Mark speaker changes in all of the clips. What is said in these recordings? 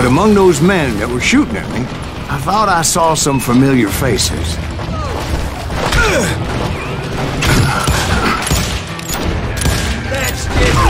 Speaker 1: But among those men that were shooting at me, I thought I saw some familiar faces.
Speaker 2: That's it.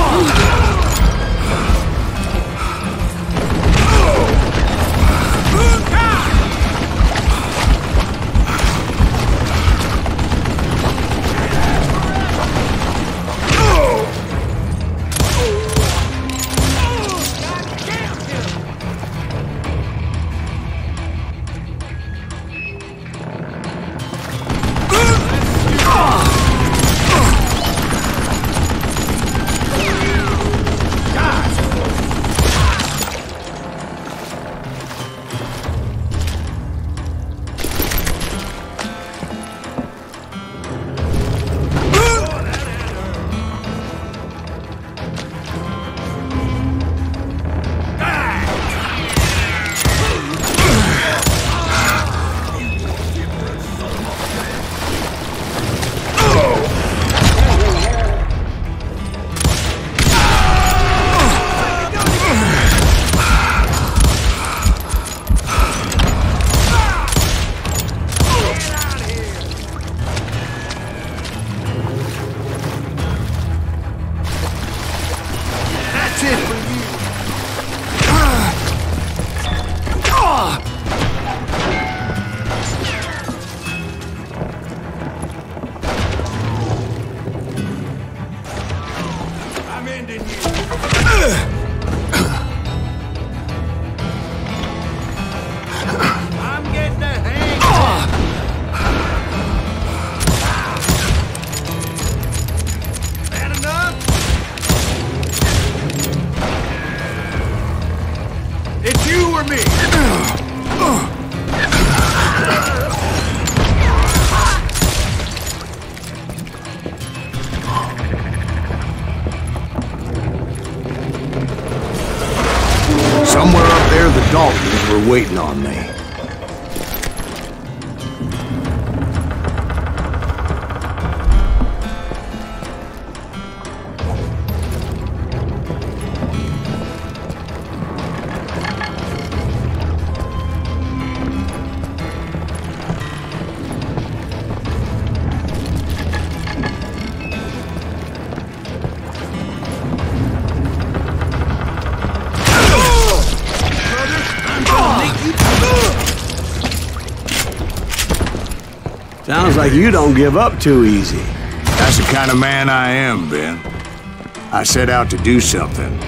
Speaker 1: Somewhere up there, the Daltons were waiting on me. Sounds like you don't give up too easy. That's the kind of man I am, Ben. I set out to do something.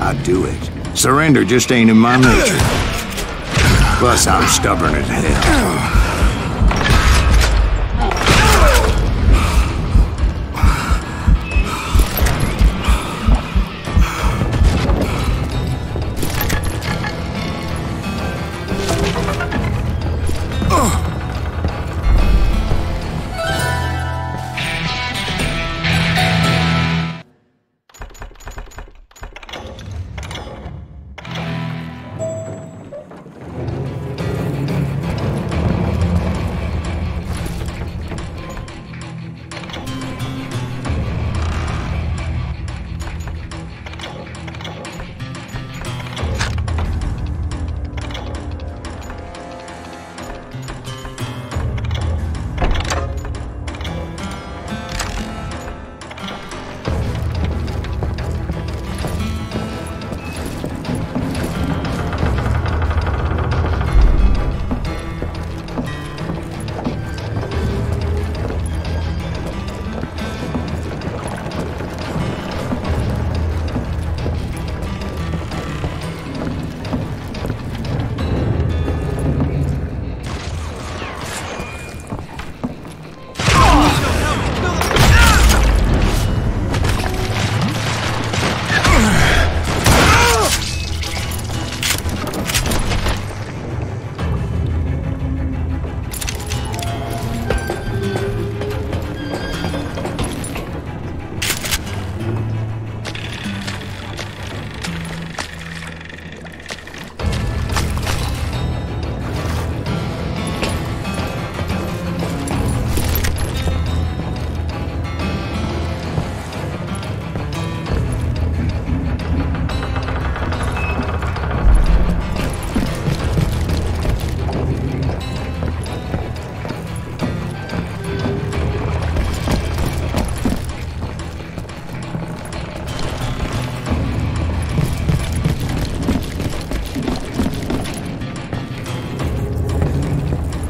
Speaker 1: I do it. Surrender just ain't in my nature. Plus, I'm stubborn as hell.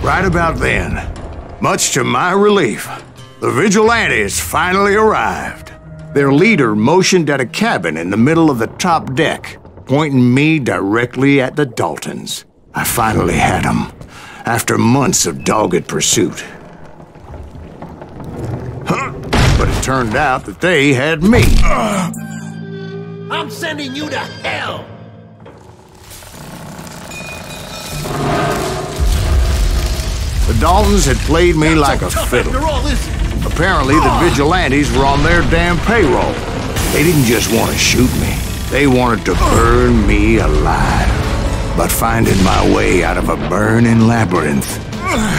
Speaker 1: Right about then, much to my relief, the vigilantes finally arrived. Their leader motioned at a cabin in the middle of the top deck, pointing me directly at the Daltons. I finally had them, after months of dogged pursuit. But it turned out that they had me.
Speaker 2: I'm sending you to hell!
Speaker 1: The Daltons had played me like a fiddle. Apparently, the vigilantes were on their damn payroll. They didn't just want to shoot me. They wanted to burn me alive. But finding my way out of a burning labyrinth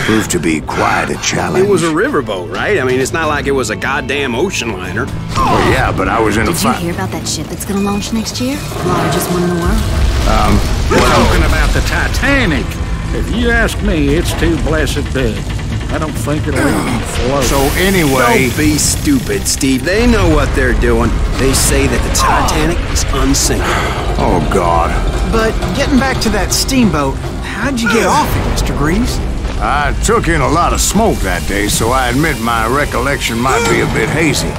Speaker 1: proved to be quite a challenge.
Speaker 3: It was a riverboat, right? I mean, it's not like it was a goddamn ocean liner.
Speaker 1: Well, yeah, but I was in a fight.
Speaker 4: Did you hear about that ship that's gonna launch next year? Largest one in the world.
Speaker 5: You're talking about the Titanic. If you ask me, it's too blessed big. I don't think it'll even float.
Speaker 1: So anyway...
Speaker 3: Don't be stupid, Steve. They know what they're doing. They say that the Titanic is unsinkable.
Speaker 1: Oh, God.
Speaker 6: But getting back to that steamboat, how'd you get off it, Mr. Greaves?
Speaker 1: I took in a lot of smoke that day, so I admit my recollection might be a bit hazy.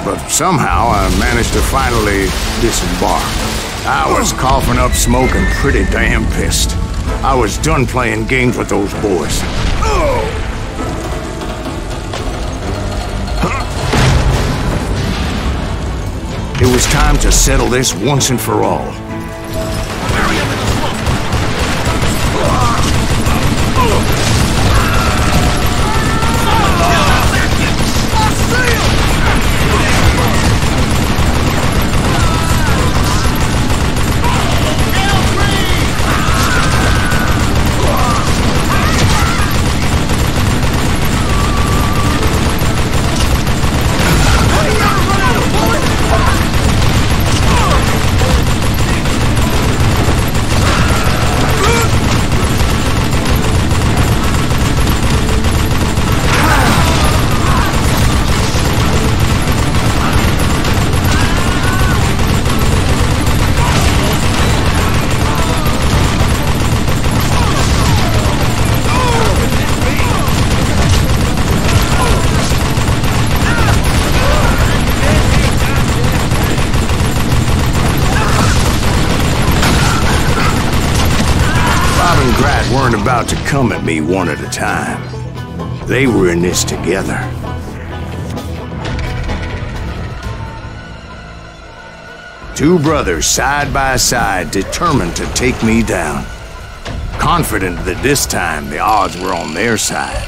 Speaker 1: But somehow I managed to finally disembark. I was coughing up smoke and pretty damn pissed. I was done playing games with those boys. It was time to settle this once and for all. Weren't about to come at me one at a time. They were in this together. Two brothers side by side, determined to take me down. Confident that this time the odds were on their side.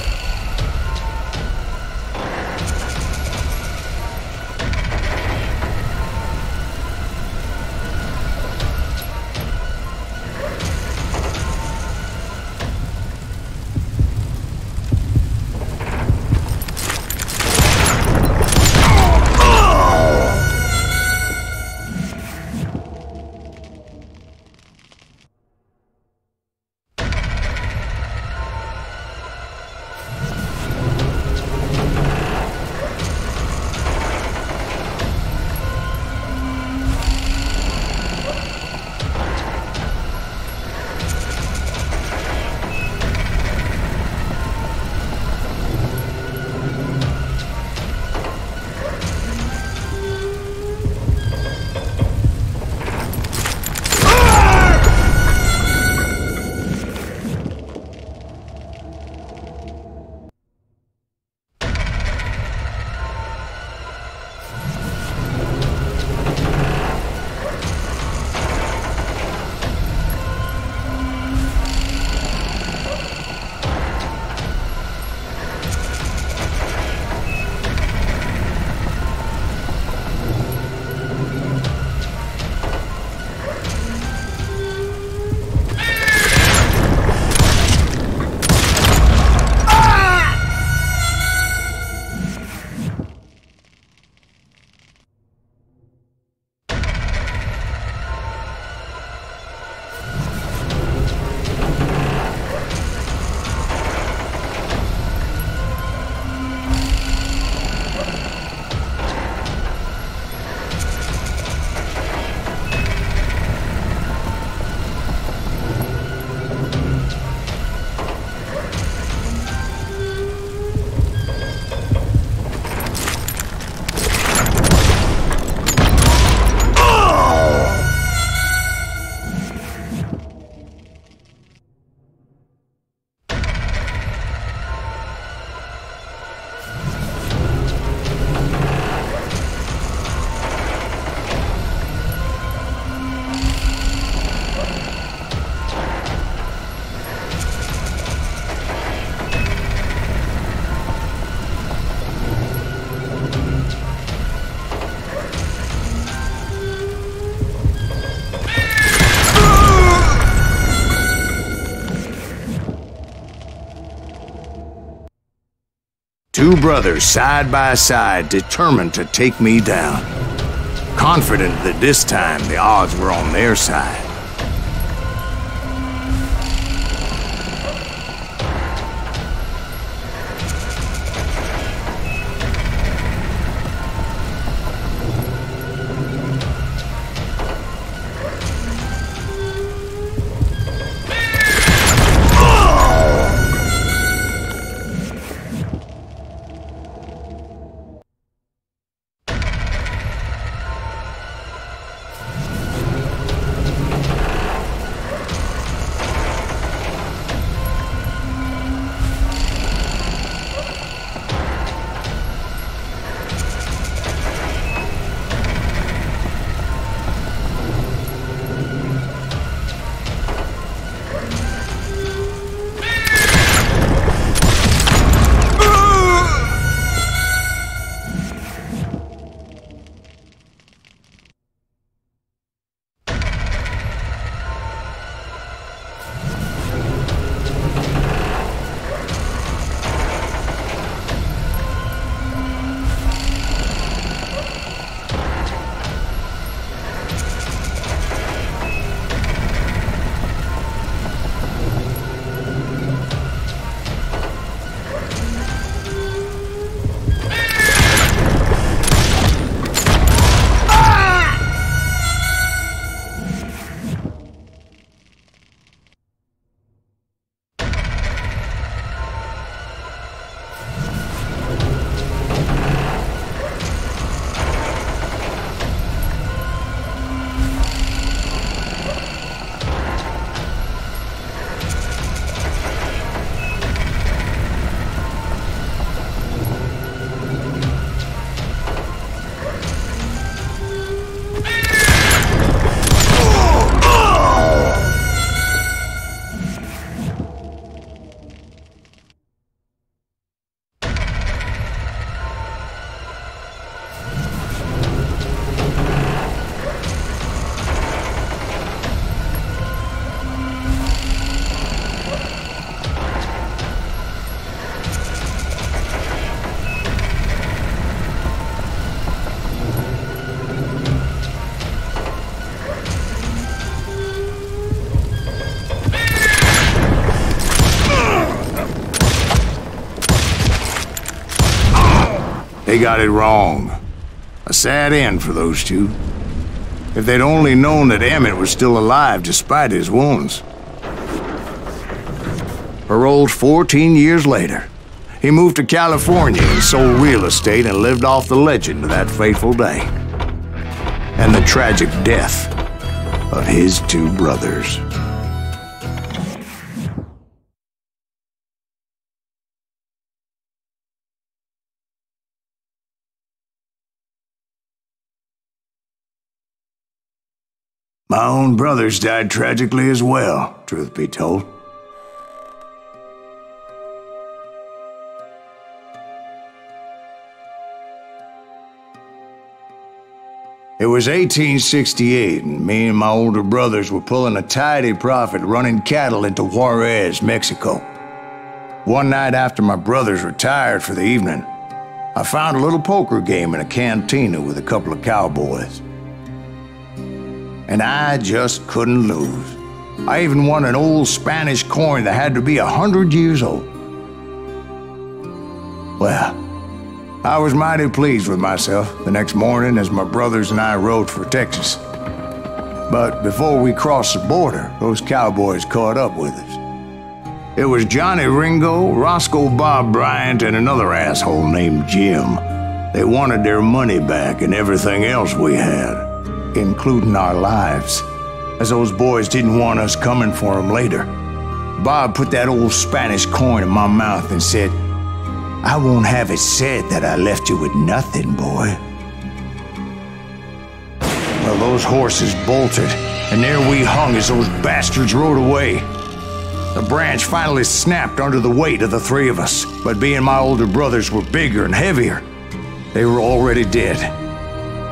Speaker 1: Two brothers side by side, determined to take me down. Confident that this time the odds were on their side. They got it wrong. A sad end for those two. If they'd only known that Emmett was still alive despite his wounds. Paroled 14 years later, he moved to California and sold real estate and lived off the legend of that fateful day. And the tragic death of his two brothers. My own brothers died tragically as well, truth be told. It was 1868, and me and my older brothers were pulling a tidy profit running cattle into Juarez, Mexico. One night after my brothers retired for the evening, I found a little poker game in a cantina with a couple of cowboys. And I just couldn't lose. I even won an old Spanish coin that had to be 100 years old. Well, I was mighty pleased with myself the next morning as my brothers and I rode for Texas. But before we crossed the border, those cowboys caught up with us. It was Johnny Ringo, Roscoe Bob Bryant, and another asshole named Jim. They wanted their money back and everything else we had, including our lives, as those boys didn't want us coming for them later. Bob put that old Spanish coin in my mouth and said, "I won't have it said that I left you with nothing, boy." Well, those horses bolted, and there we hung as those bastards rode away. The branch finally snapped under the weight of the three of us, but being my older brothers were bigger and heavier, they were already dead.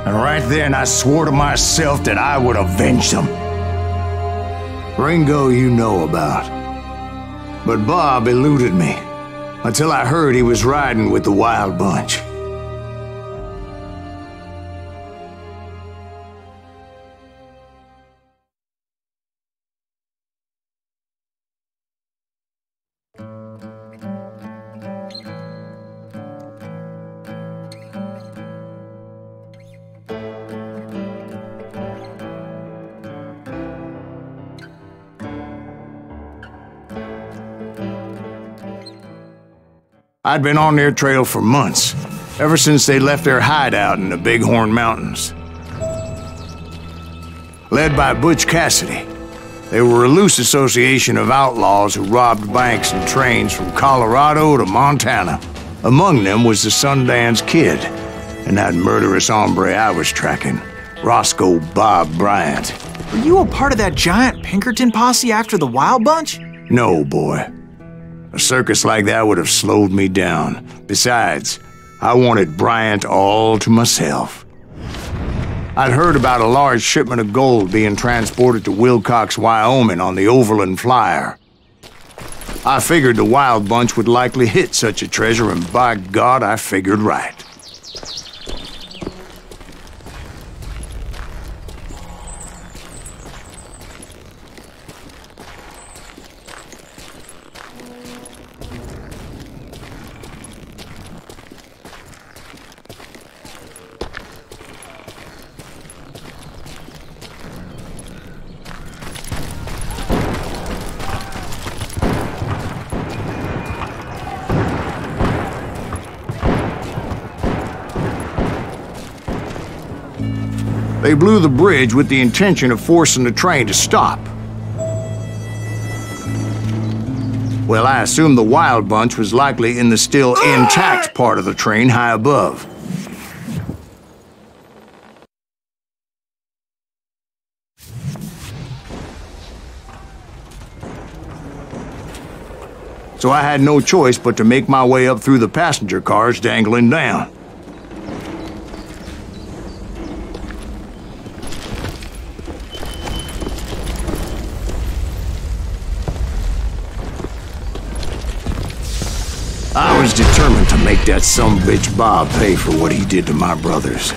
Speaker 1: And right then I swore to myself that I would avenge them. Ringo you know about. But Bob eluded me. until I heard he was riding with the Wild Bunch. I'd been on their trail for months, ever since they left their hideout in the Bighorn Mountains. Led by Butch Cassidy, they were a loose association of outlaws who robbed banks and trains from Colorado to Montana. Among them was the Sundance Kid, and that murderous hombre I was tracking, Roscoe Bob Bryant.
Speaker 6: Were you a part of that giant Pinkerton posse after the Wild Bunch?
Speaker 1: No, boy. A circus like that would have slowed me down. Besides, I wanted Bryant all to myself. I'd heard about a large shipment of gold being transported to Wilcox, Wyoming on the Overland Flyer. I figured the Wild Bunch would likely hit such a treasure, and by God, I figured right. They blew the bridge with the intention of forcing the train to stop. Well, I assumed the Wild Bunch was likely in the still intact part of the train high above. So I had no choice but to make my way up through the passenger cars dangling down. I was determined to make that sumbitch Bob pay for what he did to my brothers.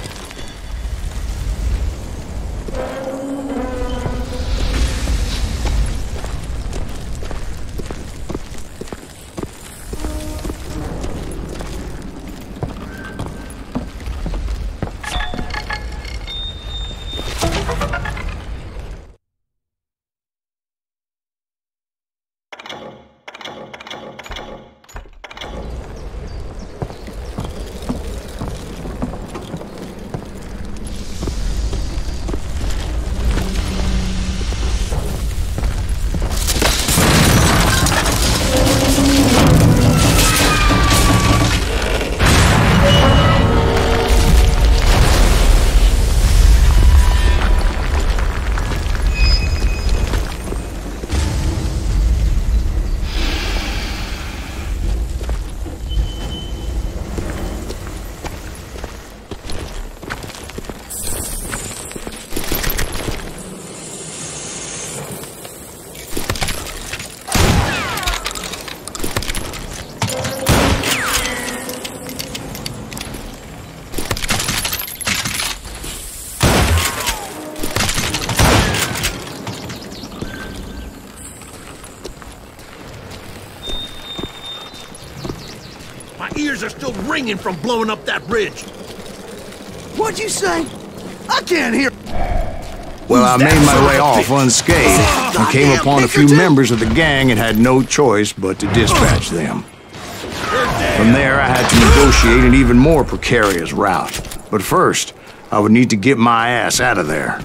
Speaker 2: Ears are still ringing from blowing up that bridge.
Speaker 3: What'd you say? I can't hear.
Speaker 1: Well, I made my way off unscathed and came upon a few members of the gang and had no choice but to dispatch them. From there, I had to negotiate an even more precarious route. But first, I would need to get my ass out of there.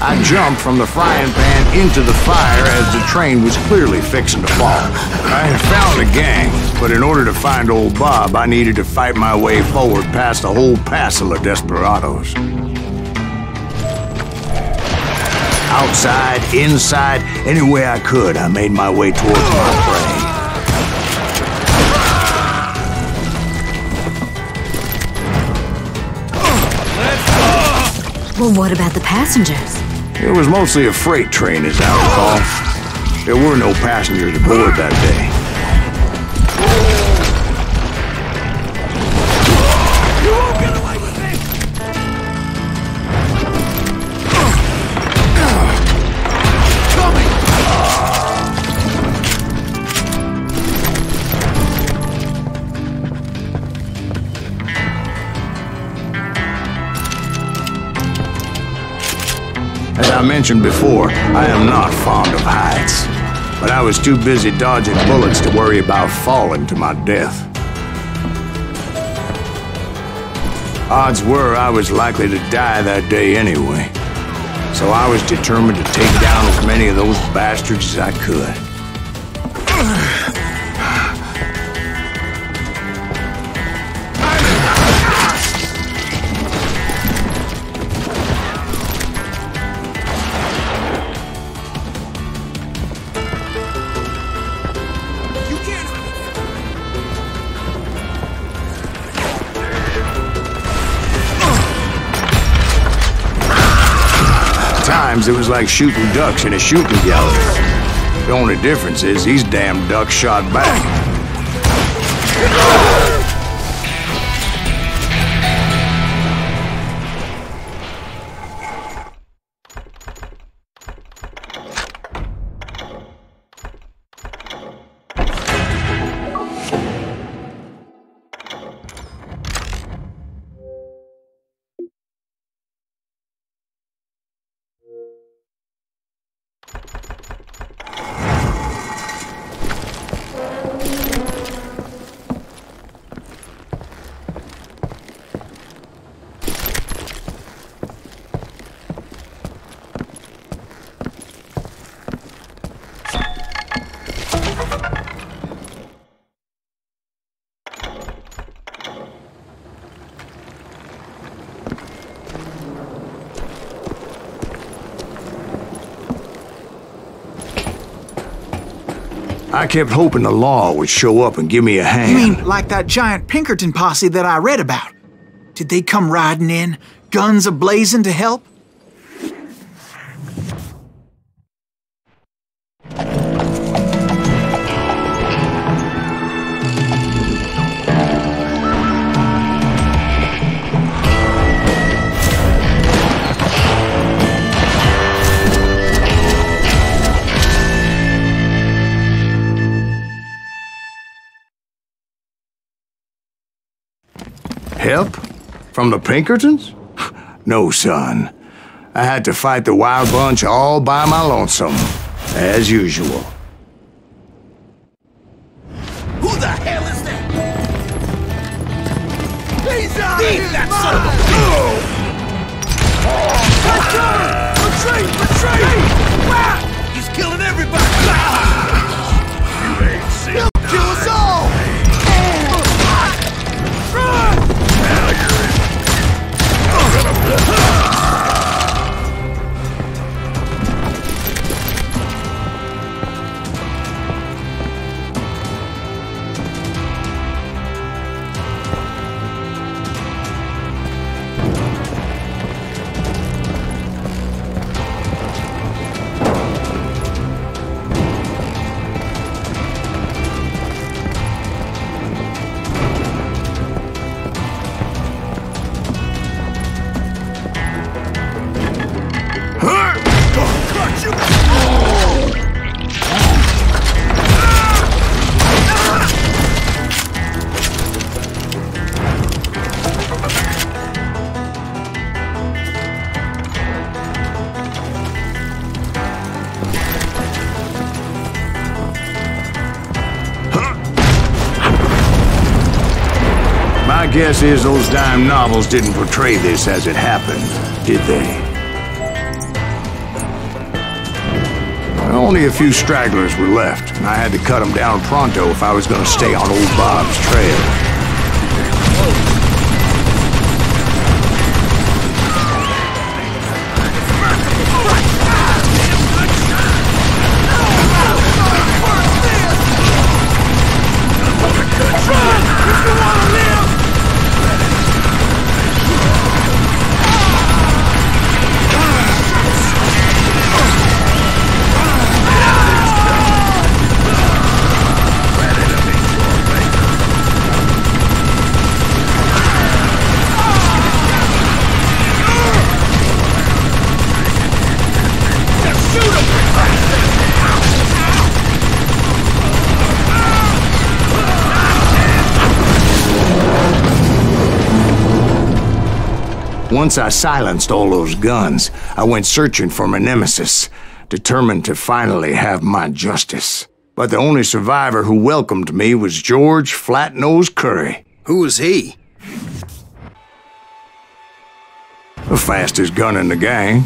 Speaker 1: I jumped from the frying pan into the fire as the train was clearly fixing to fall. I had found the gang, but in order to find old Bob, I needed to fight my way forward past a whole passel of desperados. Outside, inside, any way I could, I made my way towards my prey.
Speaker 4: Well, what about the passengers?
Speaker 1: It was mostly a freight train, as I recall. There were no passengers aboard that day.
Speaker 2: You won't get away with me! Coming!
Speaker 1: As I mentioned before, I am not fond of heights, but I was too busy dodging bullets to worry about falling to my death. Odds were I was likely to die that day anyway, so I was determined to take down as many of those bastards as I could. It was like shooting ducks in a shooting gallery. The only difference is these damn ducks shot back. I kept hoping the law would show up and give me a hand.
Speaker 6: You mean like that giant Pinkerton posse that I read about? Did they come riding in, guns a-blazing to help?
Speaker 1: Help? From the Pinkertons? No, son. I had to fight the wild bunch all by my lonesome, as usual.
Speaker 2: Who the hell is that? He's out of here! That son of a... Retreat! Retreat! Wow! He's killing everybody! You ain't seen He'll kill us all! Now you're in.
Speaker 1: My guess is those dime novels didn't portray this as it happened, did they? Only a few stragglers were left, and I had to cut them down pronto if I was going to stay on old Bob's trail. Once I silenced all those guns, I went searching for my nemesis, determined to finally have my justice. But the only survivor who welcomed me was George Flat-Nosed Curry.
Speaker 3: Who was he?
Speaker 1: The fastest gun in the gang.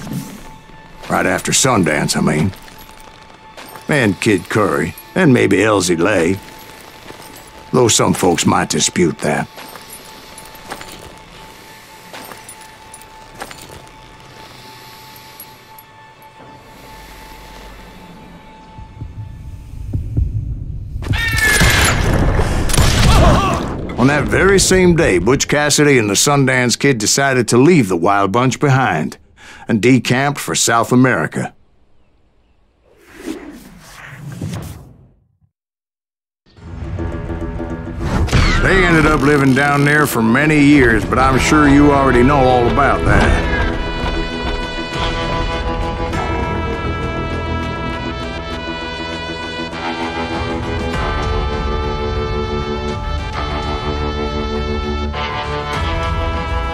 Speaker 1: Right after Sundance, I mean. And Kid Curry, and maybe Elsie Lay. Though some folks might dispute that. On that very same day, Butch Cassidy and the Sundance Kid decided to leave the Wild Bunch behind and decamped for South America. They ended up living down there for many years, but I'm sure you already know all about that.